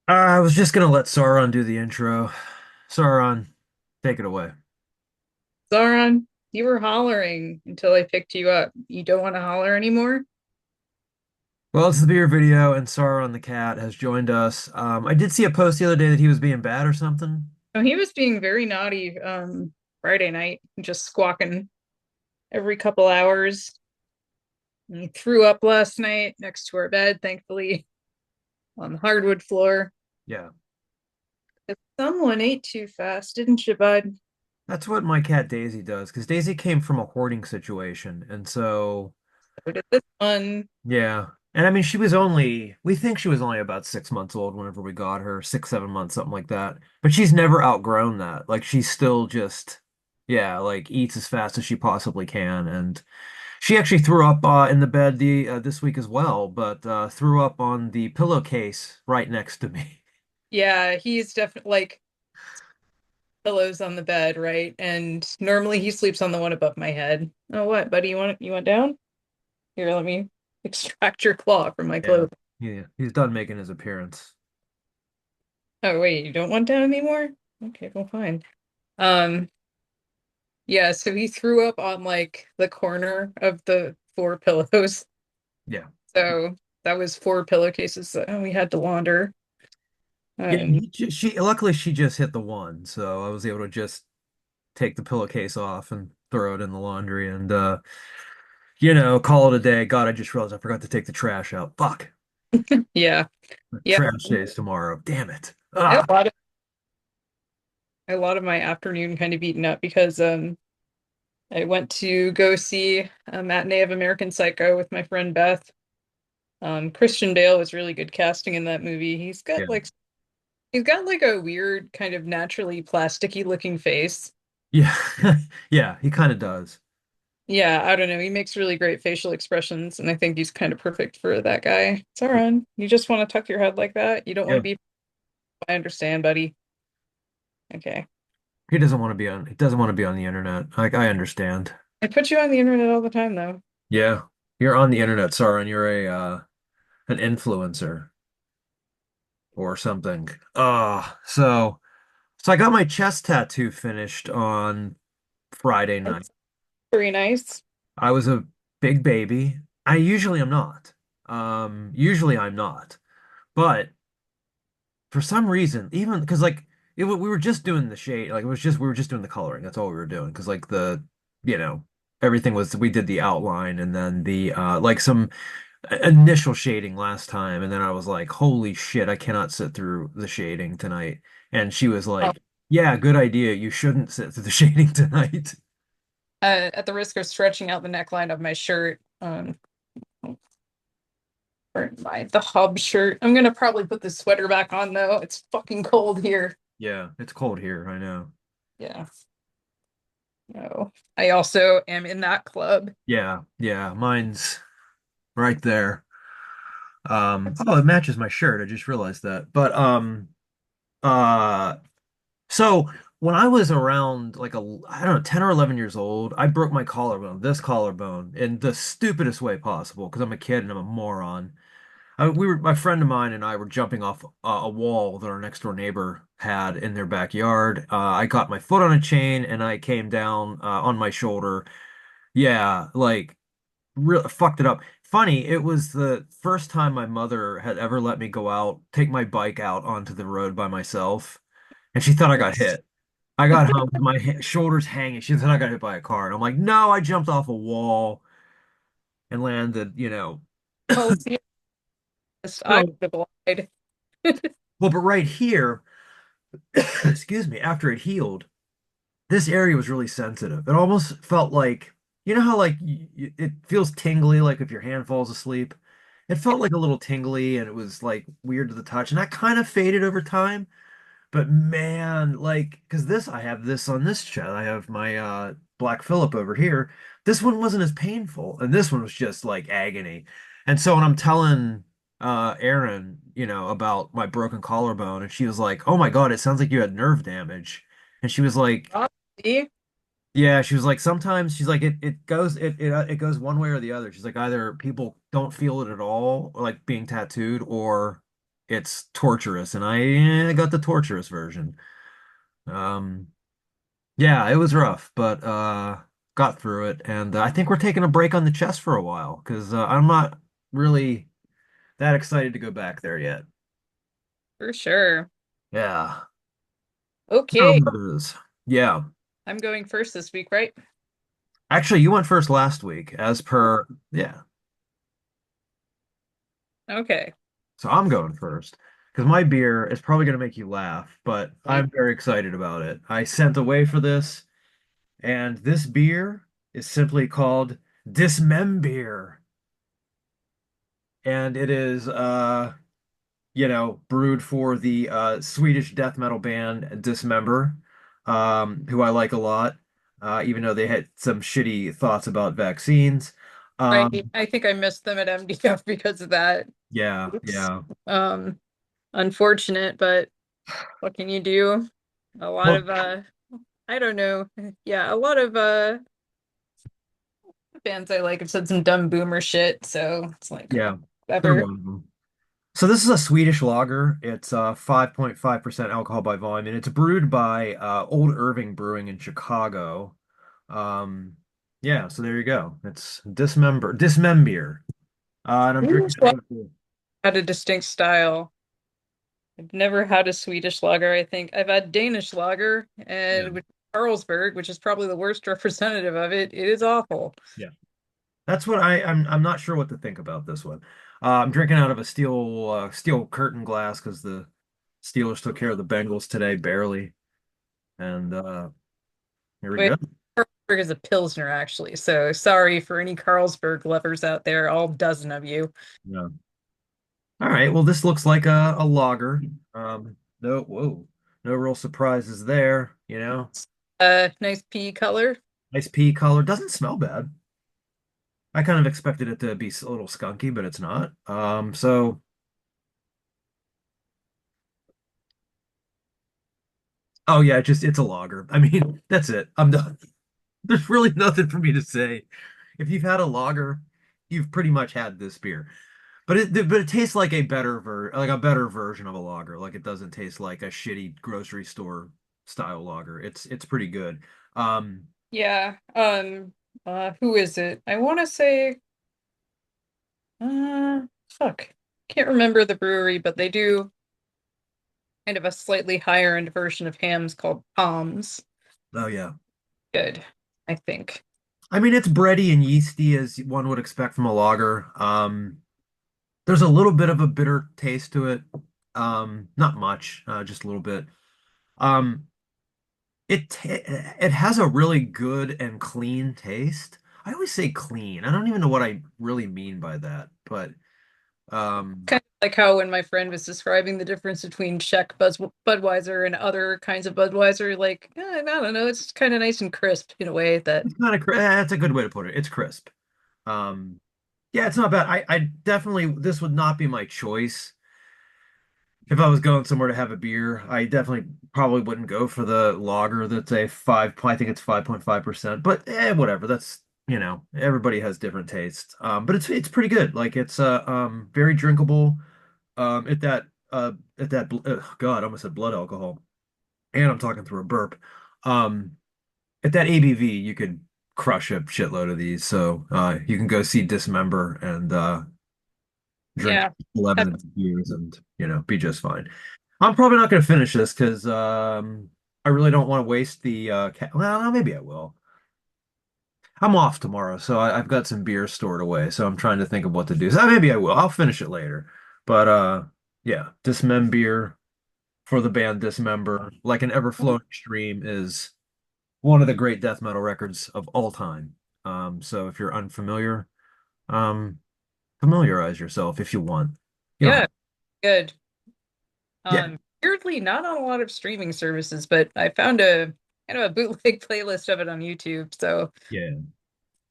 I was just gonna let Sauron do the intro. Sauron, take it away. Sauron, you were hollering until I picked you up. You don't want to holler anymore? Well, it's the beer video, and Sauron the cat has joined us. I did see a post the other day that he was being bad or something. No, he was being very naughty Friday night, just squawking every couple hours. And he threw up last night next to our bed, thankfully, on the hardwood floor. Yeah, Someone ate too fast, didn't you, bud? that's what my cat Daisy does, because Daisy came from a hoarding situation, and so So did this one. yeah. And I mean, we think she was only about 6 months old whenever we got her, 6, 7 months, something like that. But she's never outgrown that. Like she's still just, yeah, like eats as fast as she possibly can, and she actually threw up in the bed the this week as well, but threw up on the pillowcase right next to me. Yeah, he's definitely like pillows on the bed, right? And normally he sleeps on the one above my head. Oh, what, buddy? You want down? Here, let me extract your claw from my Yeah. clothes. Yeah, he's done making his appearance. Oh wait, you don't want down anymore? Okay, well fine. Um, yeah, so he threw up on like the corner of the four pillows. Yeah. So that was four pillowcases that we had to launder. Yeah, And she luckily she just hit the one, so I was able to just take the pillowcase off and throw it in the laundry and call it a day. God, I just realized I forgot to take the trash out. Fuck. yeah, yeah, Trash days tomorrow. Damn it. I had Ah. a lot of my afternoon kind of eaten up because I went to go see a matinee of American Psycho with my friend Beth. Christian Bale was really good casting in that movie. Yeah. He's got like a weird kind of naturally plasticky looking face. Yeah. Yeah, he kind of does. Yeah, I don't know. He makes really great facial expressions, and I think he's kind of perfect for that guy. Yeah. Sauron, you just want to tuck your head like that? You don't want to Yeah. be. I understand, buddy. Okay. He doesn't want to be on the internet. Like I understand. I put you on the internet all the time, though. Yeah. You're on the internet, Sarah, and you're a an influencer or something. So I got my chest tattoo finished on Friday night. That's very nice. I was a big baby. I usually am not. Usually I'm not. But for some reason, even because like we were just doing the shade, like we were just doing the coloring. That's all we were doing. Because like you know, everything was we did the outline and then the like some initial shading last time, and then I was like, holy shit, I cannot sit through the shading tonight. And she was Oh, like, yeah, good idea. You shouldn't sit through the shading tonight. at the risk of stretching out the neckline of my shirt, or the hub shirt, I'm gonna probably put the sweater back on though. It's fucking cold here. Yeah, it's cold here, I know. Yeah. No. I also am in that club. Yeah, yeah, mine's right there. Oh, it matches my shirt. I just realized that. But uh so when I was around like I don't know, 10 or 11 years old, I broke my collarbone, this collarbone, in the stupidest way possible because I'm a kid and I'm a moron. My friend of mine and I were jumping off a wall that our next door neighbor had in their backyard. I got my foot on a chain and I came down on my shoulder. Yeah, like real fucked it up. Funny, it was the first time my mother had ever let me go out, take my bike out onto the road by myself, and she thought I got hit. I got home with my shoulders hanging. She thought I got hit by a car, and I'm like, no, I jumped off a wall and landed. Well, see, I So, would have lied. well, but right here, excuse me, after it healed, this area was really sensitive. It almost felt like, you know how like it feels tingly, like if your hand falls asleep. It felt like a little tingly, and it was like weird to the touch, and that kind of faded over time. But man, like, because I have this on this chest. I have my Black Phillip over here. This one wasn't as painful, and this one was just like agony. And so when I'm telling Erin, about my broken collarbone, and she was like, "Oh my God, it sounds like you had nerve damage." And she was like, Oh, see? "Yeah," she was like, "Sometimes she's like it goes one way or the other." She's like, either people don't feel it at all, like being tattooed, or it's torturous, and I got the torturous version. Um, yeah, it was rough, but got through it, and I think we're taking a break on the chest for a while because I'm not really that excited to go back there yet. For sure. Yeah. Okay. Yeah. I'm going first this week, right? Actually, you went first last week, as per, yeah. Okay. So I'm going first because my beer is probably going to make you laugh, but Wait. I'm very excited about it. I sent away for this, and this beer is simply called Dismember, and it is brewed for the Swedish death metal band Dismember, who I like a lot, even though they had some shitty thoughts about vaccines. Right. Um, I think I missed them at MDF because of that. yeah, Oops. yeah. Um, Unfortunate, but what can you do? A lot Well, of I don't know. Yeah, a lot of bands I like have said some dumb boomer shit, so it's like yeah, they're whatever. one of them. So this is a Swedish lager. It's 5.5% alcohol by volume, and it's brewed by Old Irving Brewing in Chicago. Um, yeah, so there you go. It's Dismember. And I'm drinking Swedish it lager out of had a distinct style. I've never had a Swedish lager, I think. I've had Danish lager yeah, and with Carlsberg, which is probably the worst representative of it. It is awful. yeah. That's what I'm not sure what to think about this one. I'm drinking out of a steel curtain glass because the Steelers took care of the Bengals today, barely. And here we Wait, go. Carlsberg is a Pilsner, actually. So sorry for any Carlsberg lovers out there, all dozen of you. Yeah. All right. Well, this looks like a lager. No, whoa, no real surprises there. Nice pea color. Nice pea color. Doesn't smell bad. I kind of expected it to be a little skunky, but it's not. So oh yeah, it's a lager. I mean, that's it. I'm done. There's really nothing for me to say. If you've had a lager, you've pretty much had this beer. But it tastes like a better version of a lager. Like it doesn't taste like a shitty grocery store style lager. It's pretty good. Um, Yeah. Who is it? I want to say, uh, fuck. Can't remember the brewery, but they do kind of a slightly higher end version of hams called Palms. oh yeah. Good, I think. I mean, it's bready and yeasty as one would expect from a lager. There's a little bit of a bitter taste to it. Not much, just a little bit. Um, it has a really good and clean taste. I always say clean. I don't even know what I really mean by that, but um, Kind of like how when my friend was describing the difference between Czech Budweiser and other kinds of Budweiser, like, I don't know, it's kind of nice and crisp in a way that, it's kind of that's a good way to put it. It's crisp. Um, yeah, it's not bad. I definitely this would not be my choice. If I was going somewhere to have a beer, I definitely probably wouldn't go for the lager that's a five, I think it's 5.5%, but whatever. Everybody has different tastes. But it's pretty good. Like it's very drinkable. God, I almost said blood alcohol. And I'm talking through a burp. Um, at that ABV, you could crush a shitload of these. So you can go see Dismember and drink yeah. 11 of these beers and be just fine. I'm probably not going to finish this because I really don't want to waste the well, maybe I will. I'm off tomorrow, so I've got some beer stored away, so I'm trying to think of what to do. So maybe I will. I'll finish it later. But yeah, Dismember for the band Dismember, like an ever-flowing stream, is one of the great death metal records of all time. So if you're unfamiliar, um, familiarize yourself if you want. You don't have. Yeah, good. Yeah, Weirdly, not on a lot of streaming services, but I found a kind of a bootleg playlist of it on YouTube. So, yeah.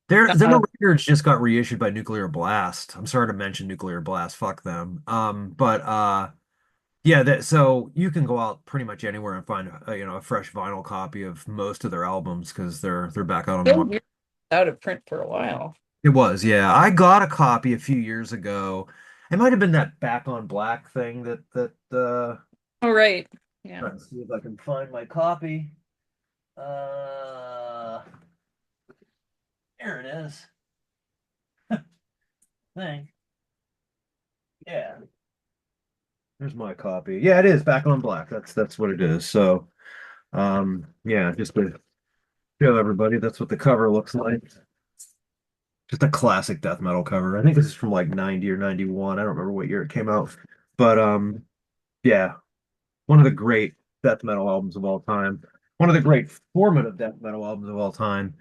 Their uh, records just got reissued by Nuclear Blast. I'm sorry to mention Nuclear Blast. Fuck them. But yeah, so you can go out pretty much anywhere and find a fresh vinyl copy of most of their albums because they're back out on the still market. out of print for a while. It was, yeah. I got a copy a few years ago. It might have been that back on black thing Oh, right. Yeah. trying to see if I can find my copy. Uh Here it is. Thing. Yeah. There's my copy. Yeah, it is back on black. That's what it is. So yeah, just to show everybody that's what the cover looks like. Just a classic death metal cover. I think this is from like 90 or 91. I don't remember what year it came out. But yeah, one of the great death metal albums of all time. One of the great formative death metal albums of all time.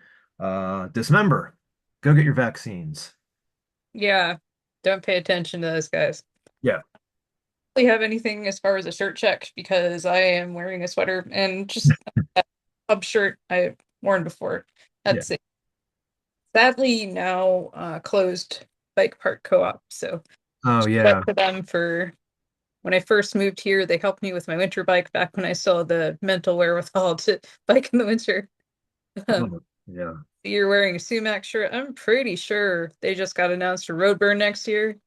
Dismember. Go get your vaccines. Yeah. Don't pay attention to those guys. Yeah. Really have anything as far as a shirt check because I am wearing a sweater and just a pub shirt I've worn before. Yeah. That's it. Sadly now closed bike park co-op. So Oh shout out yeah. to them for when I first moved here, they helped me with my winter bike back when I still had the mental wherewithal to bike in the winter. Um, Oh, yeah. you're wearing a sumac shirt. I'm pretty sure they just got announced for Roadburn next year.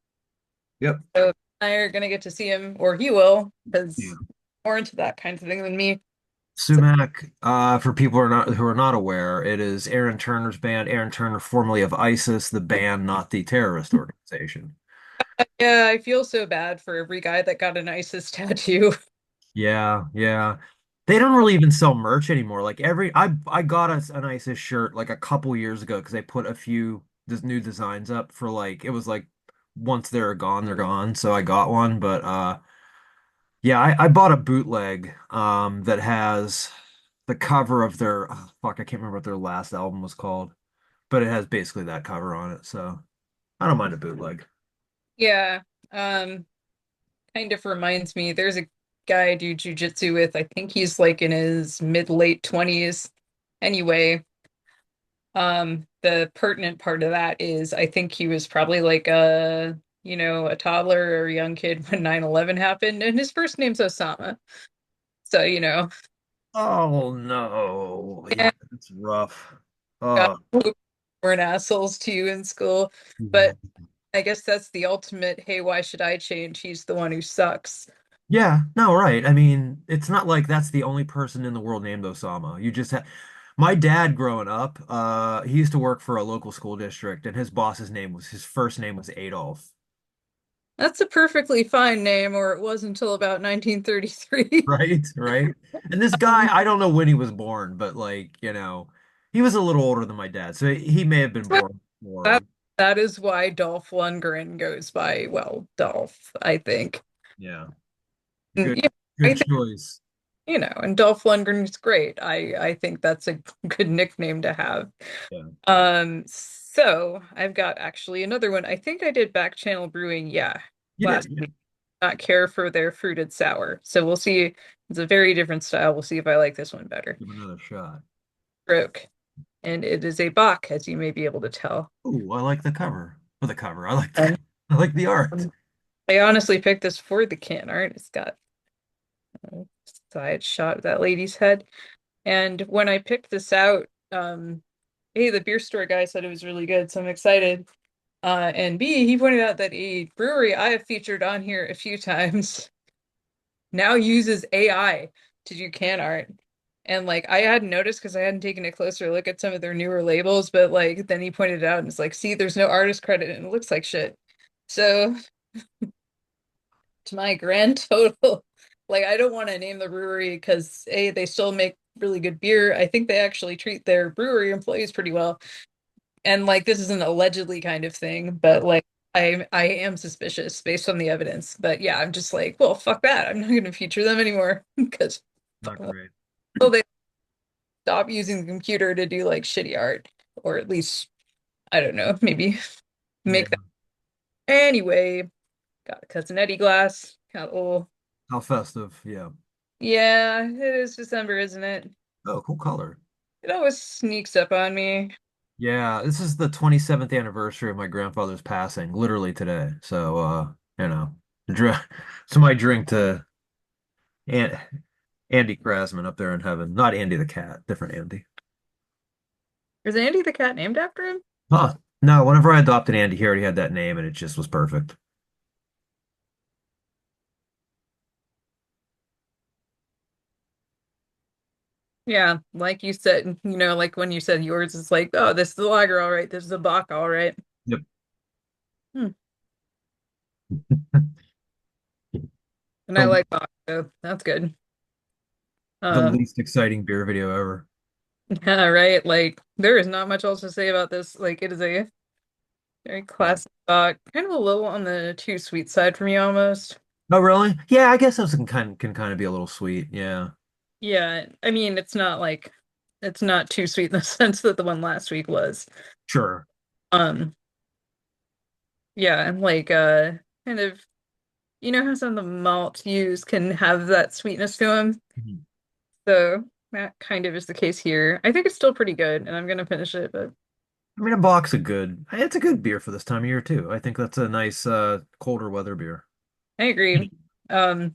Yep. So I are gonna get to see him, or he will, Yeah. because more into that kind of thing than me. So Sumac, for people who are not aware, it is Aaron Turner's band. Aaron Turner, formerly of ISIS, the band, not the terrorist organization. yeah, I feel so bad for every guy that got an ISIS tattoo. Yeah, yeah. They don't really even sell merch anymore. Like I got us an ISIS shirt like a couple years ago because they put a few new designs up for like it was like once they're gone, they're gone. So I got one, but yeah, I bought a bootleg that has the cover of their oh, fuck, I can't remember what their last album was called, but it has basically that cover on it. So I don't mind a bootleg. Yeah, um, kind of reminds me. There's a guy I do jujitsu with. I think he's like in his mid late 20s. Anyway, the pertinent part of that is I think he was probably like a toddler or a young kid when 9/11 happened, and his first name's Osama. So, Oh no. Yeah, yeah, it's rough. God, Oh. we're an assholes to you in school. But I guess that's the ultimate, hey, why should I change? He's the one who sucks. Yeah, no, right. I mean, it's not like that's the only person in the world named Osama. You just have my dad growing up, he used to work for a local school district and his first name was Adolf. That's a perfectly fine name, or it was until about 1933. Right? Right. And this guy, I don't know when he was born, but like, he was a little older than my dad, so he may have been born That before. that is why Dolph Lundgren goes by, well, Dolph, I think. Yeah. And, Good yeah, I good think, choice. and Dolph Lundgren's great. I think that's a good nickname to have. Yeah. So I've got actually another one. I think I did Back Channel Brewing, yeah, You last did. Yeah. week. Not care for their fruited sour. So we'll see. It's a very different style. We'll see if I like this one better. Give another shot. Broke. And it is a Bach, as you may be able to tell. Ooh, I like the cover. For the cover. I like the And I like the art. I honestly picked this for the can art. It's got a side shot of that lady's head. And when I picked this out, A, the beer store guy said it was really good, so I'm excited. And B, he pointed out that a brewery I have featured on here a few times now uses AI to do can art. And like I hadn't noticed because I hadn't taken a closer look at some of their newer labels, but like then he pointed it out and it's like, see, there's no artist credit and it looks like shit. So to my grand total, like I don't want to name the brewery because A, they still make really good beer. I think they actually treat their brewery employees pretty well. And like this is an allegedly kind of thing, but like I am suspicious based on the evidence. But yeah, I'm just like, well, fuck that. I'm not gonna feature them anymore because Not great. well, they stop using the computer to do like shitty art, or at least I don't know, maybe Yeah. make that anyway. Got a cousin Eddie glass. Got a little How festive. Yeah. yeah, it is December, isn't it? Oh, cool color. It always sneaks up on me. Yeah, this is the 27th anniversary of my grandfather's passing, literally today. So, you know, dr so my drink to An Andy Krasman up there in heaven. Not Andy the cat, different Andy. Is Andy the cat named after him? Huh. No, whenever I adopted Andy, he already had that name and it just was perfect. Yeah, like you said, like when you said yours is like, oh, this is a lager, all right, this is a Bock, all right. Yep. Hmm. And I The, like Bock, so that's good. the Um, least exciting beer video ever. yeah, right. Like there is not much else to say about this. Like it is a very Yeah. classic Bock, kind of a little on the too sweet side for me almost. Oh, really? Yeah, I guess those can kind of be a little sweet. Yeah. Yeah, I mean, it's not too sweet in the sense that the one last week was. Sure. Um, yeah, and like kind of how some of the malt used can have that sweetness to them. Mhm. So that kind of is the case here. I think it's still pretty good, and I'm gonna finish it, but I mean, a bock's it's a good beer for this time of year too. I think that's a nice colder weather beer. I agree. Um,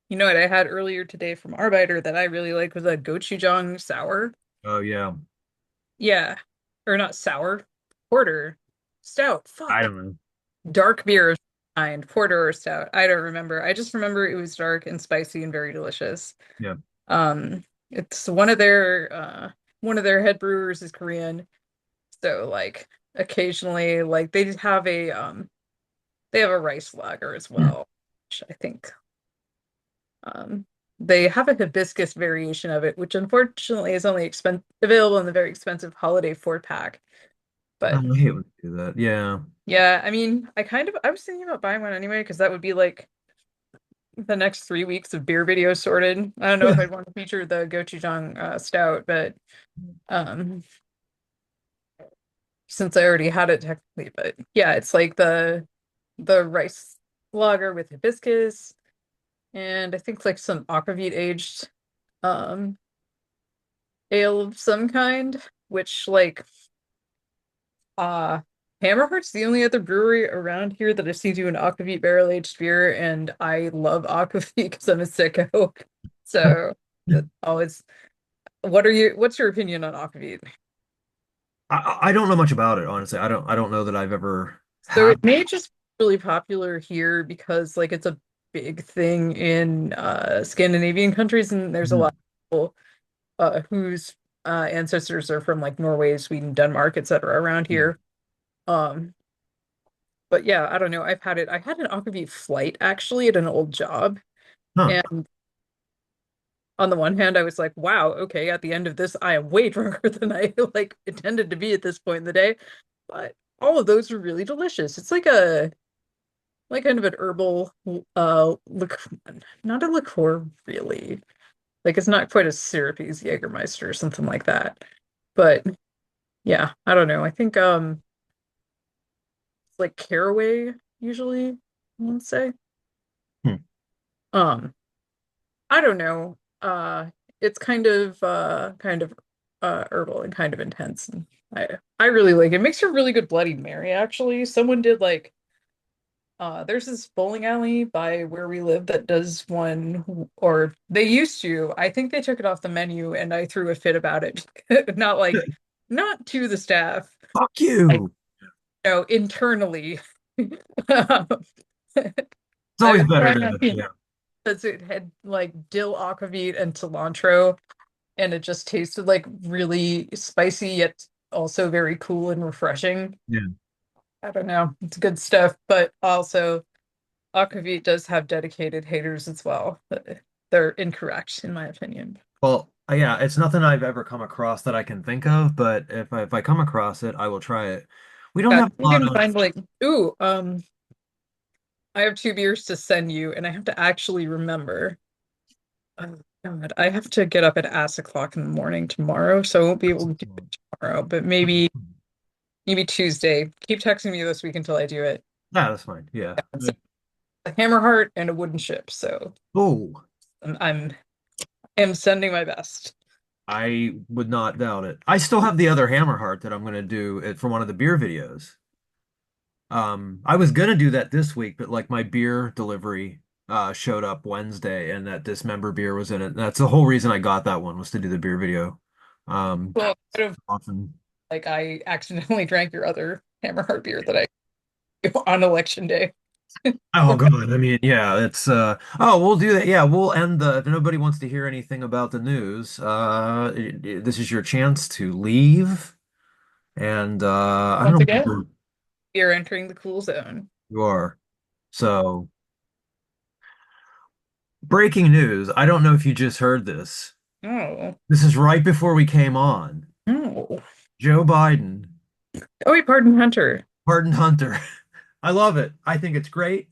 you know what I had earlier today from Arbiter that I really like was a gochujang sour. Oh yeah. Yeah. Or not sour, porter, stout. I Fuck. don't know. Dark beer of kind, porter or stout. I don't remember. I just remember it was dark and spicy and very delicious. Yeah. It's one of their head brewers is Korean. So like occasionally like they have a rice lager as Hmm. well, which I think um they have a hibiscus variation of it, which unfortunately is only available in the very expensive holiday 4-pack. Oh, But I hate when they do that. Yeah. yeah, I mean, I was thinking about buying one anyway because that would be like the next 3 weeks of beer videos sorted. I don't know if Yeah. I'd want to feature the gochujang stout, but um since I already had it technically, but yeah, it's like the rice lager with hibiscus and I think like some aquavit aged um ale of some kind, which like uh Hammerheart's the only other brewery around here that I've seen do an aquavit barrel aged beer, and I love aquavit because I'm a sicko. So that always what's your opinion on aquavit? I don't know much about it, honestly. I don't know that I've ever So had. it may just be really popular here because like it's a big thing in Scandinavian countries, and there's a Mhm. lot of people whose ancestors are from like Norway, Sweden, Denmark, etc. around Yeah. here. Um, but yeah, I don't know. I've had it. I had an aquavit flight actually at an old job, Huh. and on the one hand, I was like, wow, okay, at the end of this, I am way drunker than I like intended to be at this point in the day. But all of those are really delicious. It's like kind of an herbal not a liqueur really. Like it's not quite as syrupy as Jägermeister or something like that. But yeah, I don't know. I think it's like caraway usually, I would say. Hmm. Um, I don't know. It's kind of herbal and kind of intense. And I really like it. It makes a really good Bloody Mary, actually. Someone did like there's this bowling alley by where we live that does one, or they used to. I think they took it off the menu and I threw a fit about it. Not to the staff, Fuck like, you. internally. Um, It's I always was better trying to, not to yeah. because it had like dill aquavit and cilantro, and it just tasted like really spicy yet also very cool and refreshing. Yeah. I don't know. It's good stuff, but also aquavit does have dedicated haters as well. They're incorrect in my opinion. Well, yeah, it's nothing I've ever come across that I can think of, but if I come across it, I will try it. We don't Yeah, have a you lot can of. find like, ooh, I have two beers to send you, and I have to actually remember. Oh God, I have to get up at ass o'clock in the morning tomorrow, so I won't be able to do it tomorrow, but maybe Tuesday. Keep texting me this week until I do it. Yeah, that's fine. Yeah. It's a hammerheart and a wooden ship, so Oh, I'm am sending my best. I would not doubt it. I still have the other hammer heart that I'm going to do it for one of the beer videos. I was gonna do that this week, but like my beer delivery showed up Wednesday and that Dismember beer was in it. That's the whole reason I got that one was to do the beer video. Well, sort of Often. like I accidentally drank your other hammerheart beer that I on election day. Oh God, I mean, yeah, it's oh, we'll do that. Yeah, we'll end the if nobody wants to hear anything about the news, this is your chance to leave. And I Once don't know again, where you're entering the cool zone. you are. So, breaking news. I don't know if you just heard this. Oh, This is right before we came on. no. Joe Biden Oh, wait, pardon, Hunter. pardoned Hunter. I love it. I think it's great.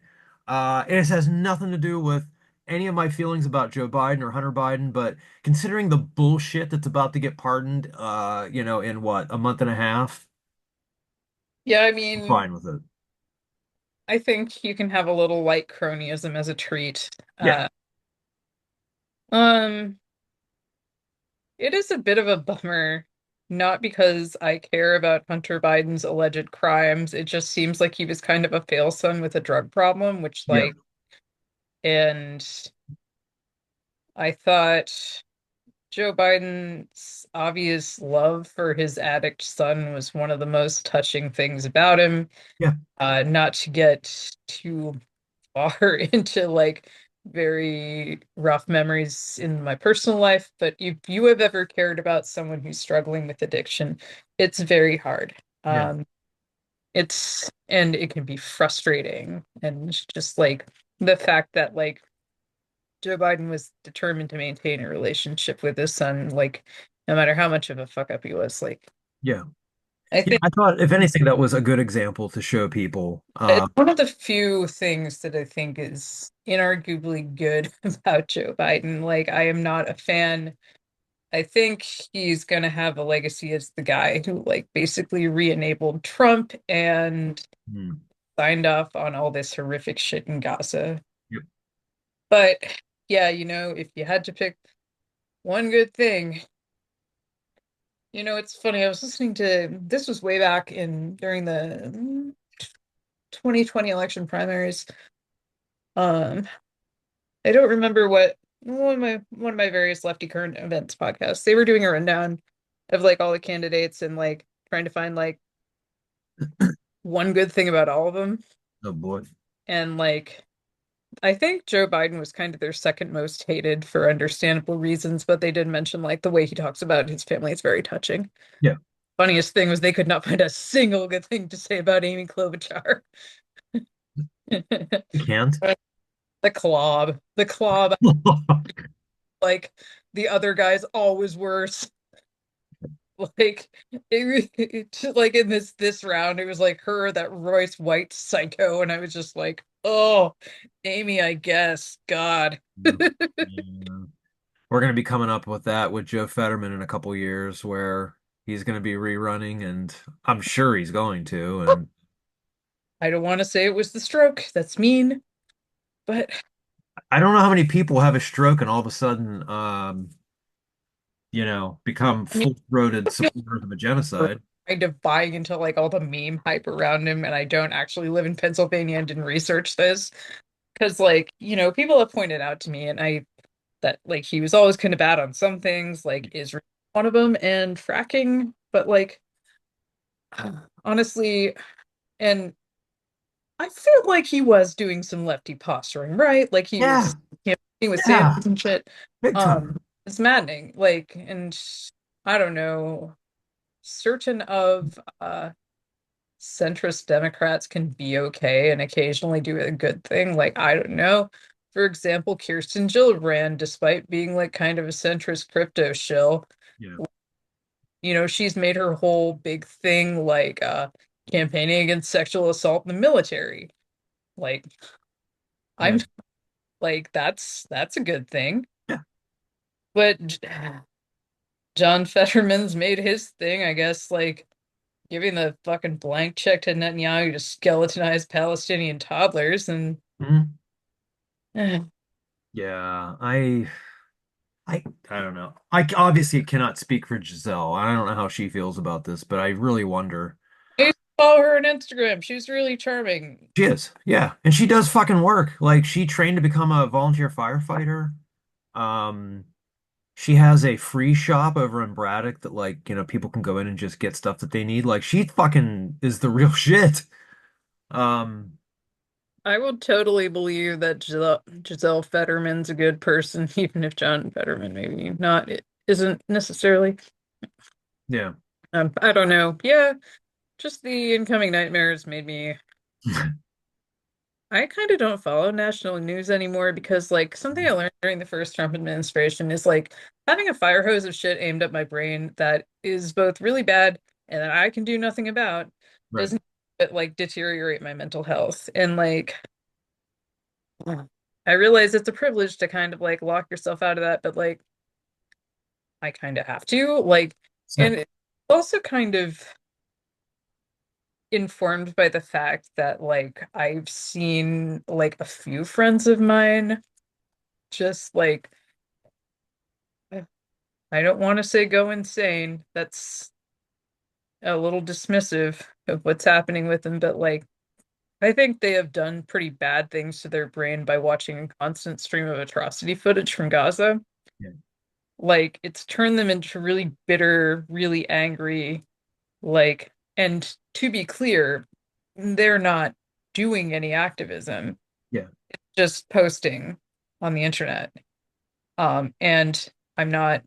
It has nothing to do with any of my feelings about Joe Biden or Hunter Biden, but considering the bullshit that's about to get pardoned, in what, a month and a half, Yeah, I I'm mean, fine with it. I think you can have a little light cronyism as a treat. Yeah. Um, it is a bit of a bummer, not because I care about Hunter Biden's alleged crimes. It just seems like he was kind of a fail son with a drug problem, which Yeah. and I thought Joe Biden's obvious love for his addict son was one of the most touching things about him. Yeah. Not to get too far into very rough memories in my personal life, but if you have ever cared about someone who's struggling with addiction, it's very hard. Yeah. And it can be frustrating, and just like the fact that Joe Biden was determined to maintain a relationship with his son, no matter how much of a fuck up he was. Yeah. I Yeah. think I thought, if anything, that was a good example to show people. it's one of the few things that I think is inarguably good about Joe Biden. Like, I am not a fan. I think he's going to have a legacy as the guy who, basically re-enabled Trump and Hmm. signed off on all this horrific shit in Gaza. Yep. But yeah, if you had to pick one good thing, it's funny. I was listening to this was way back in during the 2020 election primaries. Um, I don't remember what one of my various lefty current events podcasts. They were doing a rundown of all the candidates and trying to find one good thing about all of them. Oh boy. And I think Joe Biden was kind of their second most hated for understandable reasons, but they did mention the way he talks about his family is very touching. Yeah. Funniest thing was they could not find a single good thing to say about Amy Klobuchar. You can't. The clob, like the other guy's always worse. Like like in this round, it was like her, that Royce White psycho, and I was just like, oh, Amy, I guess. God. Yeah. We're going to be coming up with that with Joe Fetterman in a couple years, where he's going to be rerunning, and I'm sure he's going to. And I don't want to say it was the stroke. That's mean, but I don't know how many people have a stroke and all of a sudden, become I mean, full-throated supporters of a genocide. kind of buying into all the meme hype around him, and I don't actually live in Pennsylvania and didn't research this because people have pointed out to me, and I that he was always kind of bad on some things, like Israel one of them, and fracking, but honestly, and I feel like he was doing some lefty posturing, right? Like he Yeah, was campaigning with yeah, Sanders and shit. big time. It's maddening. And I don't know, certain of centrist Democrats can be okay and occasionally do a good thing. Like, I don't know. For example, Kirsten Gillibrand, despite being kind of a centrist crypto shill, Yeah, she's made her whole big thing campaigning against sexual assault in the military. Like, yeah, I'm that's a good thing. yeah. But John Fetterman's made his thing, I guess, giving the fucking blank check to Netanyahu to skeletonize Palestinian toddlers and Mhm. eh, Yeah, I don't know. I obviously cannot speak for Giselle. I don't know how she feels about this, but I really wonder. I used to follow her on Instagram. She was really charming. She is, yeah, and she does fucking work. Like she trained to become a volunteer firefighter. Um, she has a free shop over in Braddock that people can go in and just get stuff that they need. Like she fucking is the real shit. Um, I will totally believe that Giselle Fetterman's a good person, even if John Fetterman maybe not it isn't necessarily. Yeah. I don't know. Yeah, just the incoming nightmares made me. I kind of don't follow national news anymore because, like, something I learned during the first Trump administration is like having a fire hose of shit aimed at my brain that is both really bad and that I can do nothing about Right. doesn't like deteriorate my mental health. And like, I realize it's a privilege to kind of like lock yourself out of that, but like, I kind of have to. Like, and Same. it's also kind of informed by the fact that like I've seen like a few friends of mine just like I don't want to say go insane. That's a little dismissive of what's happening with them, but like I think they have done pretty bad things to their brain by watching a constant stream of atrocity footage from Gaza. Yeah. Like it's turned them into really bitter, really angry, like, and to be clear, they're not doing any activism, Yeah. just posting on the internet. And I'm not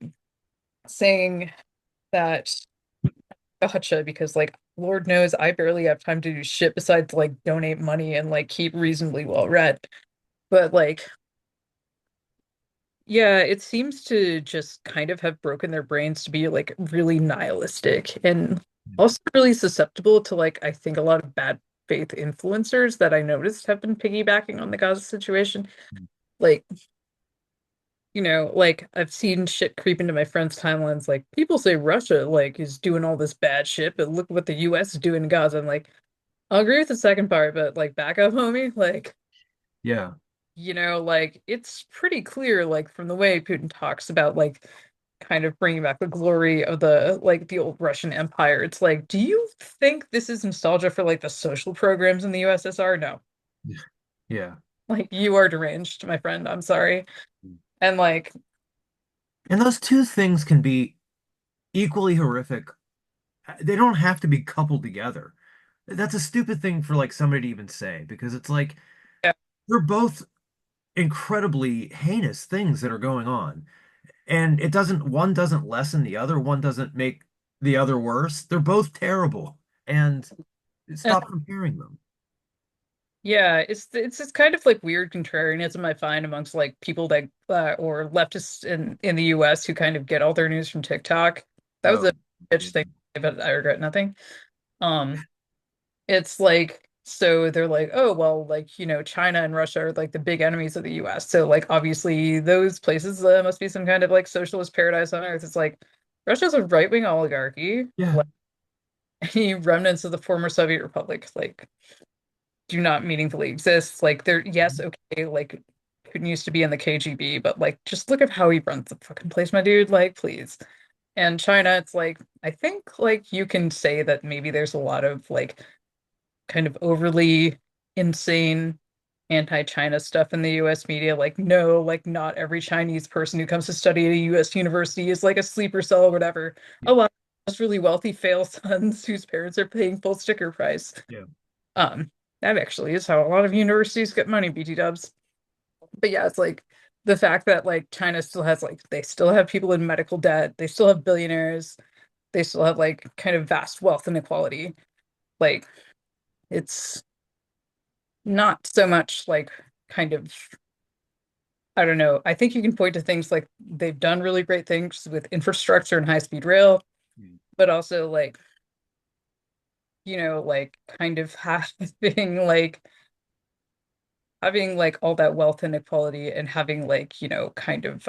saying that gotcha because like Lord knows I barely have time to do shit besides like donate money and like keep reasonably well read. But like yeah, it seems to just kind of have broken their brains to be like really nihilistic and also really susceptible to like I think a lot of bad faith influencers that I noticed have been piggybacking on the Gaza situation. Like, like I've seen shit creep into my friends' timelines. Like people say Russia like is doing all this bad shit, but look what the US is doing in Gaza. I'm like, I'll agree with the second part, but like back up, homie. Like, Yeah. like it's pretty clear, like from the way Putin talks about like kind of bringing back the glory of the like the old Russian Empire. It's like, do you think this is nostalgia for like the social programs in the USSR? No. Yeah. Like you are deranged, my friend. I'm sorry. And like, And those two things can be equally horrific. They don't have to be coupled together. That's a stupid thing for like somebody to even say because it's like yeah, they're both incredibly heinous things that are going on. And it doesn't, one doesn't lessen the other, one doesn't make the other worse. They're both terrible. And and stop comparing them. yeah, it's this kind of like weird contrarianism I find amongst like people that or leftists in the US who kind of get all their news from TikTok. That was Oh, a bitch yeah. thing, but I regret nothing. Um, it's like so they're like, oh well, like China and Russia are like the big enemies of the US. So like obviously those places must be some kind of like socialist paradise on earth. It's like Russia's a right-wing oligarchy, Yeah. like any remnants of the former Soviet Republic, like do not meaningfully exist. Like they're yes, okay, like Putin used to be in the KGB, but like just look at how he runs the fucking place, my dude. Like, please. And China, it's like I think like you can say that maybe there's a lot of like kind of overly insane anti-China stuff in the US media. Like, no, like not every Chinese person who comes to study at a US university is like a sleeper cell or whatever. Yeah. A lot of just really wealthy fail sons whose parents are paying full sticker price. Yeah. Um, that actually is how a lot of universities get money, BT dubs. But yeah, it's like the fact that like China still has like they still have people in medical debt, they still have billionaires, they still have like kind of vast wealth inequality. Like it's not so much like kind of I don't know. I think you can point to things like they've done really great things with infrastructure and high-speed rail, Yeah. but also like, like kind of having like all that wealth inequality and having like, kind of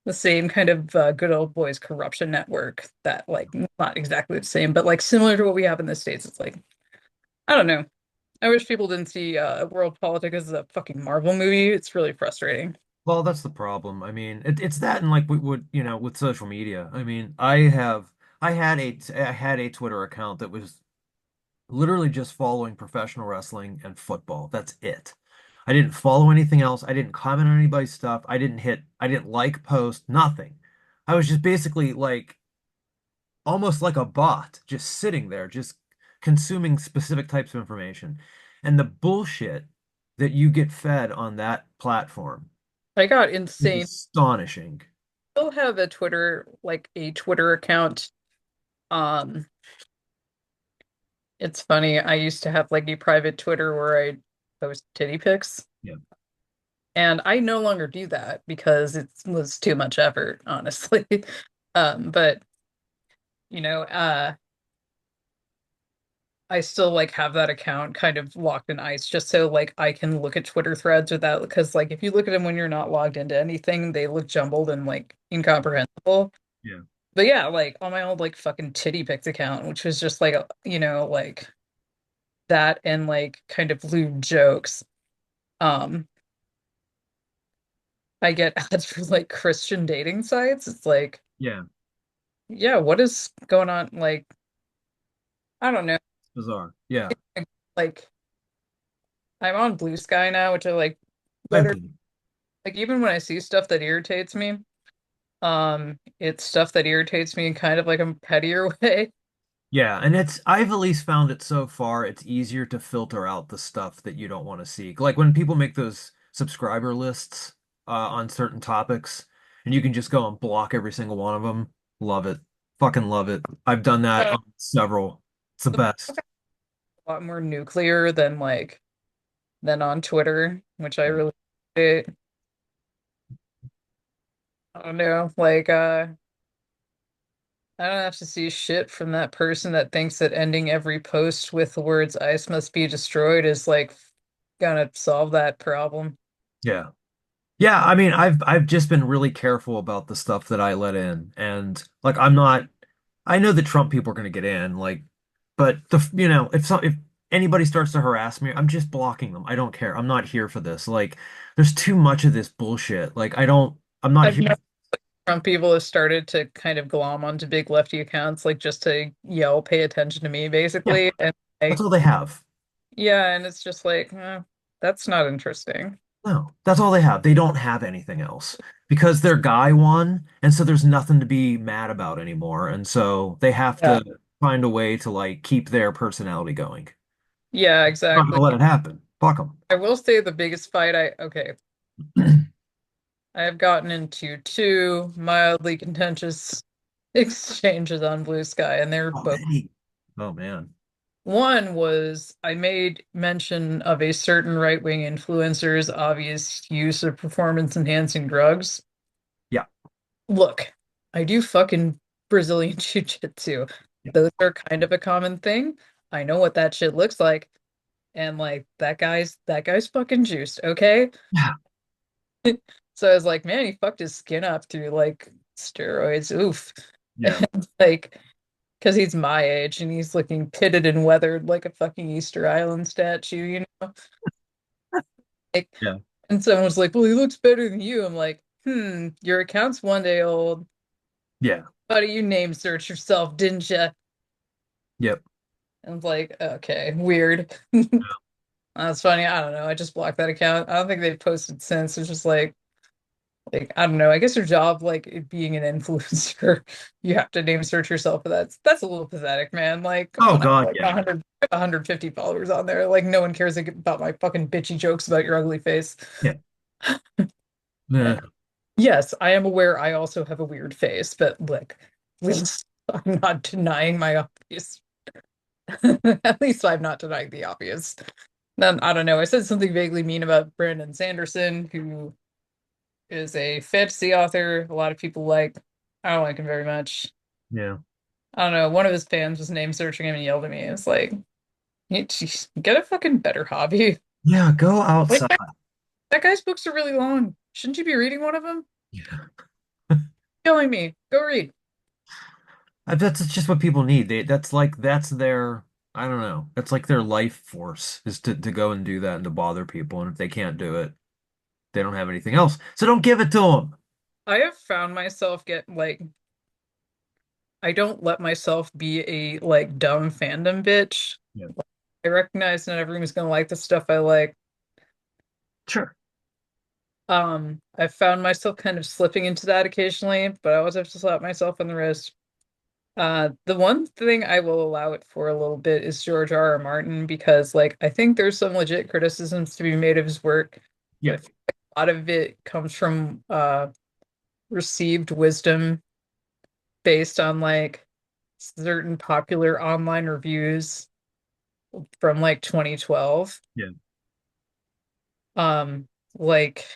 the same kind of good old boys corruption network that like not exactly the same, but like similar to what we have in the States. It's like, I don't know. I wish people didn't see world politics as a fucking Marvel movie. It's really frustrating. Well, that's the problem. I mean, it's that and like we would, with social media. I mean, I had a Twitter account that was literally just following professional wrestling and football. That's it. I didn't follow anything else. I didn't comment on anybody's stuff. I didn't like, post, nothing. I was just basically like almost like a bot, just sitting there, just consuming specific types of information. And the bullshit that you get fed on that platform I got is insane. astonishing. Still have a Twitter, like a Twitter account. Um, it's funny. I used to have like a private Twitter where I post titty pics, Yeah. and I no longer do that because it was too much effort, honestly. But you know, I still like have that account kind of locked in ice just so like I can look at Twitter threads without because like if you look at them when you're not logged into anything, they look jumbled and like incomprehensible. Yeah. But yeah, like on my old like fucking titty pics account, which was just like like that and like kind of lewd jokes. Um, I get ads for like Christian dating sites. It's like, Yeah. yeah, what is going on? Like, I don't know. It's bizarre. Yeah. Like, I'm on Blue Sky now, which I like I better. believe. Like, even when I see stuff that irritates me, it's stuff that irritates me in kind of like a pettier way. Yeah, and I've at least found it so far it's easier to filter out the stuff that you don't want to see. Like when people make those subscriber lists on certain topics, and you can just go and block every single one of them. Love it. Fucking love it. I've done that Uh, on several. It's the the best. a lot more nuclear than like than on Twitter, which I Yeah. really appreciate. I don't know, like I don't have to see shit from that person that thinks that ending every post with the words ice must be destroyed is like gonna solve that problem. Yeah. Yeah, I mean, I've just been really careful about the stuff that I let in, and like I'm not. I know the Trump people are going to get in, like, but if anybody starts to harass me, I'm just blocking them. I don't care. I'm not here for this. Like, there's too much of this bullshit. Like, I don't. I'm not I've here. noticed Trump people have started to kind of glom onto big lefty accounts, like just to yell, pay attention to me, Yeah, basically. And that's like, all they have. yeah, and it's just like, that's not interesting. No, that's all they have. They don't have anything else because their guy won, and so there's nothing to be mad about anymore, and so they have Yeah. to find a way to like keep their personality going. Yeah, Not exactly. gonna let it happen. Fuck them. I will say the biggest fight okay, I have gotten into two mildly contentious exchanges on Blue Sky, and they're both. Already. Oh man. One was I made mention of a certain right-wing influencer's obvious use of performance-enhancing drugs. Yeah. Look, I do fucking Brazilian jiu-jitsu. Yeah. Those are kind of a common thing. I know what that shit looks like, and like that guy's fucking juiced, okay? Yeah. So I was like, man, he fucked his skin up through like steroids. Oof. Yeah. Like, because he's my age and he's looking pitted and weathered like a fucking Easter Island statue, you know? Like, Yeah. and someone was like, well, he looks better than you. I'm like, your account's 1 day old. Yeah. Buddy, you name search yourself, didn't you? Yep. And it's like, okay, weird. That's funny. I don't know. I just blocked that account. I don't think they've posted since. It's just like I don't know. I guess your job, like it being an influencer, you have to name search yourself. But that's a little pathetic, man. Like, come Oh on, I have God, like yeah. 150 followers on there. Like, no one cares about my fucking bitchy jokes about your ugly face. Yeah. Yeah. And yes, I am aware I also have a weird face, but like, please, I'm not denying my obvious. At least I'm not denying the obvious. Then I don't know. I said something vaguely mean about Brandon Sanderson, who is a fantasy author. A lot of people like. I don't like him very much. Yeah. I don't know. One of his fans was name searching him and yelled at me. It's like, geez, get a fucking better hobby. Yeah, go Like outside. that guy's books are really long. Shouldn't you be reading one of them? Yeah. Killing me. Go read. That's just what people need. That's their I don't know. That's like their life force is to go and do that and to bother people. And if they can't do it, they don't have anything else. So don't give it to them. I have found myself get like I don't let myself be a like dumb fandom bitch. Yeah. I recognize not everyone's gonna like the stuff I like. Sure. I found myself kind of slipping into that occasionally, but I always have to slap myself on the wrist. The one thing I will allow it for a little bit is George R. R. Martin because like I think there's some legit criticisms to be made of his work, but Yeah, I feel like a lot of it comes from received wisdom based on like certain popular online reviews from like 2012. yeah, Like,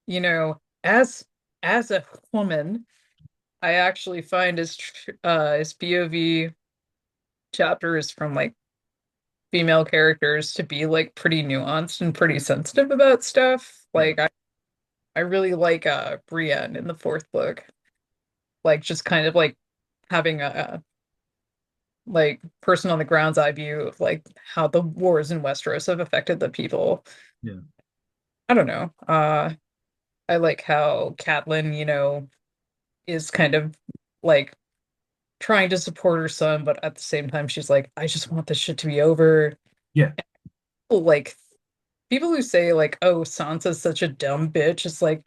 you know, as a woman, I actually find his POV chapters from like female characters to be like pretty nuanced and pretty sensitive about stuff. yeah, I really like Brienne in the fourth book. Like just kind of like having a like person on the ground's eye view of like how the wars in Westeros have affected the people. yeah, I don't know. I like how Catelyn, is kind of like trying to support her son, but at the same time she's like, I just want this shit to be over. yeah, Like people who say like, oh, Sansa's such a dumb bitch, it's like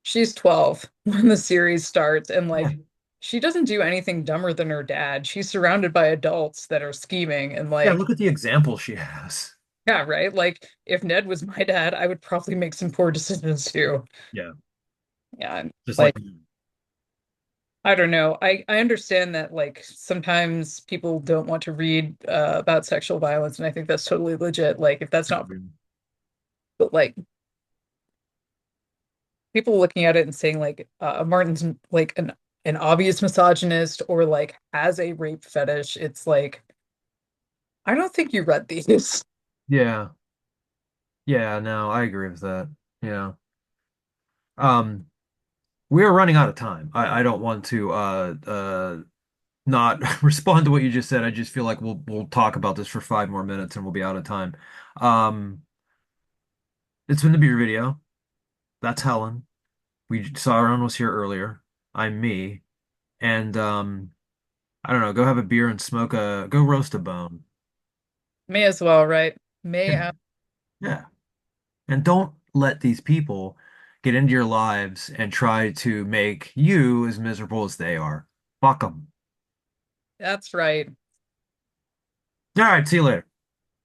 she's 12 when the series starts and yeah, like she doesn't do anything dumber than her dad. She's surrounded by adults that are scheming and yeah. like, Look at the example she has. yeah, right? Like if Ned was my dad, I would probably make some poor decisions too. Yeah, Yeah, and, just like like I don't know. I understand that like sometimes people don't want to read about sexual violence, and I think that's totally legit. Like if that's not, but like people looking at it and saying like Martin's like an obvious misogynist or like has a rape fetish, it's like I don't think you read these. yeah, yeah. No, I agree with that. Yeah. Um, we are running out of time. I don't want to not respond to what you just said. I just feel like we'll talk about this for 5 more minutes and we'll be out of time. Um, it's been the beer video. That's Helen. We Sauron was here earlier. I'm me. And I don't know, go have a beer and go roast a bone. May as well, right? Yeah. Yeah. And don't let these people get into your lives and try to make you as miserable as they are. Fuck them. That's right. All right, see you later.